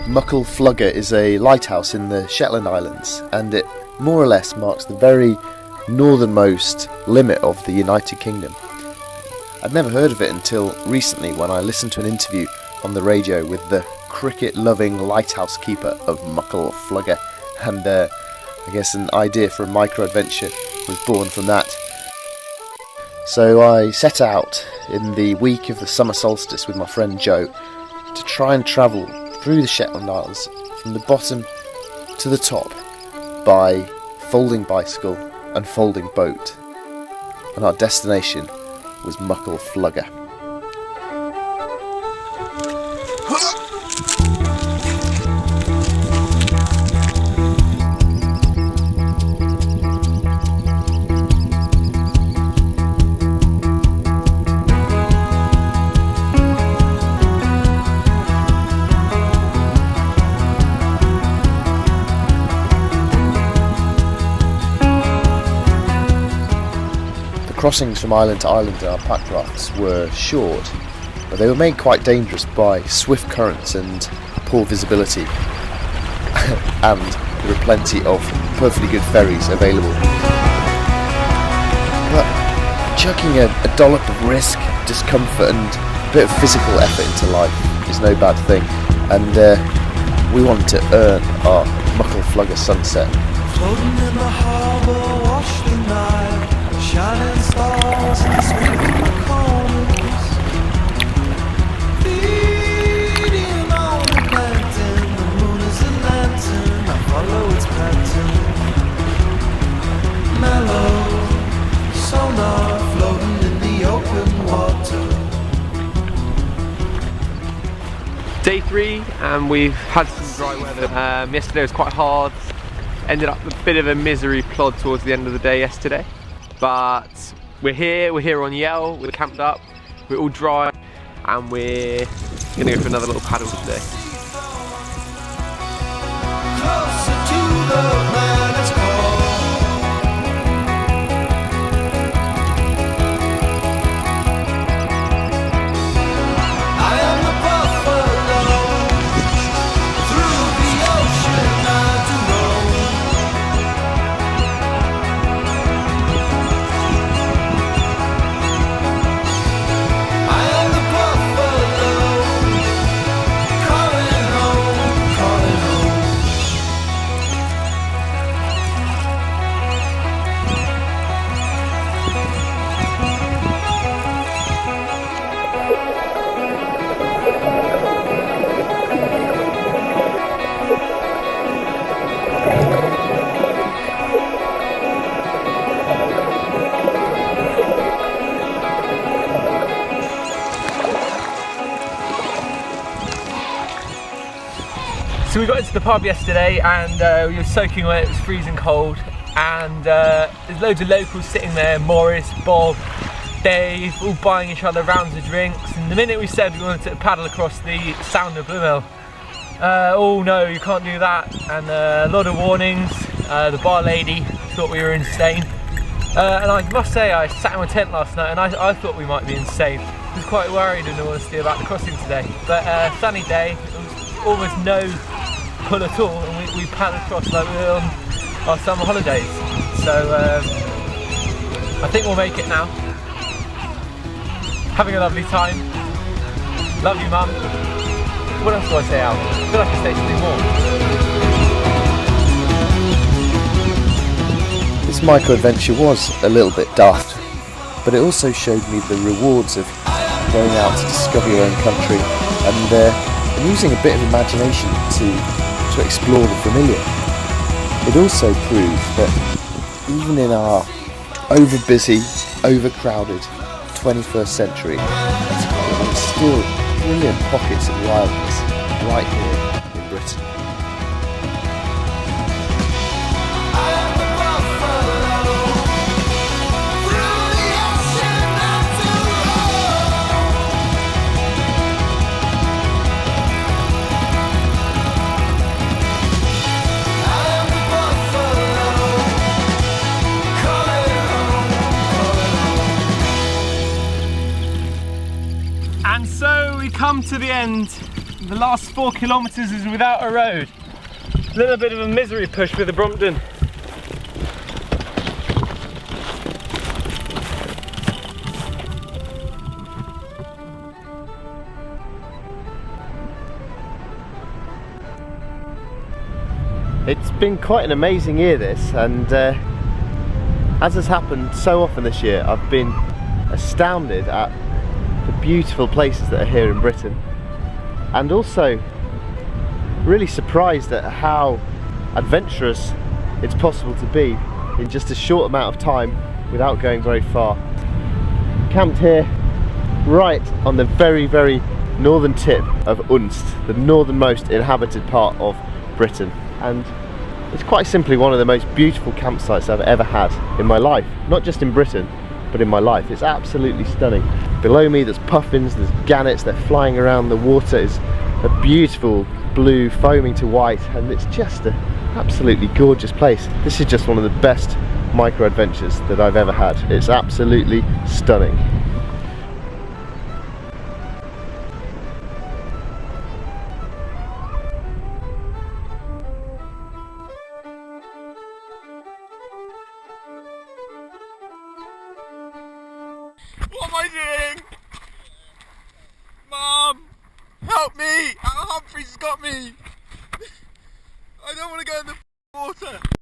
Muckle Flugga is a lighthouse in the Shetland Islands, and it more or less marks the very northernmost limit of the United Kingdom. I'd never heard of it until recently when I listened to an interview on the radio with the cricket-loving lighthouse keeper of Muckle Flugga, and I guess an idea for a micro-adventure was born from that. So I set out in the week of the summer solstice with my friend Joe to try and travel through the Shetland Isles from the bottom to the top by folding bicycle and folding boat. And our destination was Muckle Flugga. Crossings from island to island in our packrafts were short, but they were made quite dangerous by swift currents and poor visibility, and there were plenty of perfectly good ferries available. But chucking a dollop of risk, discomfort and a bit of physical effort into life is no bad thing, and we wanted to earn our Muckle Flugga sunset. Floating in the harbour, watch the night. Shining stars and sweeping corners, feeding on the plankton. The moon is a lantern, I follow its pattern. Mellow sonar floating in the open water. Day 3, and we've had some dry weather. Yesterday was quite hard. Ended up a bit of a misery plod towards the end of the day yesterday. But we're here on Yell, we're camped up, we're all dry, and we're gonna go for another little paddle today. Closer to the planet's core. I am the buffalo, through the ocean I do roam. So we got into the pub yesterday and we were soaking wet, it was freezing cold, and there's loads of locals sitting there, Morris, Bob, Dave, all buying each other rounds of drinks, and the minute we said we wanted to paddle across the Sound of Blue, oh no, you can't do that, and a lot of warnings. The bar lady thought we were insane, and I must say I sat in my tent last night and I thought we might be insane. I was quite worried in all honesty about the crossing today, but sunny day, it was almost no pull at all, and we paddled across like we were on our summer holidays. So I think we'll make it now. Having a lovely time. Love you, Mum. What else do I say, Al? I feel like I say something more. This micro-adventure was a little bit daft, but it also showed me the rewards of going out to discover your own country and using a bit of imagination to explore the familiar. It also proved that even in our over-busy, overcrowded 21st century, there are still brilliant pockets of wildness right here in Britain. And so we come to the end the last 4 kilometres is without a road. A little bit of a misery push with the Brompton. It's been quite an amazing year this, and as has happened so often this year, I've been astounded at the beautiful places that are here in Britain, and also really surprised at how adventurous it's possible to be in just a short amount of time without going very far. Camped here right on the very, very northern tip of Unst, the northernmost inhabited part of Britain, and it's quite simply one of the most beautiful campsites I've ever had in my life, not just in Britain but in my life. It's absolutely stunning. Below me there's puffins, there's gannets, they're flying around, the water is a beautiful blue foaming to white, and it's just an absolutely gorgeous place. This is just one of the best micro adventures that I've ever had. It's absolutely stunning. What am I doing? Mom! Help me! Humphrey's got me! I don't want to go in the water!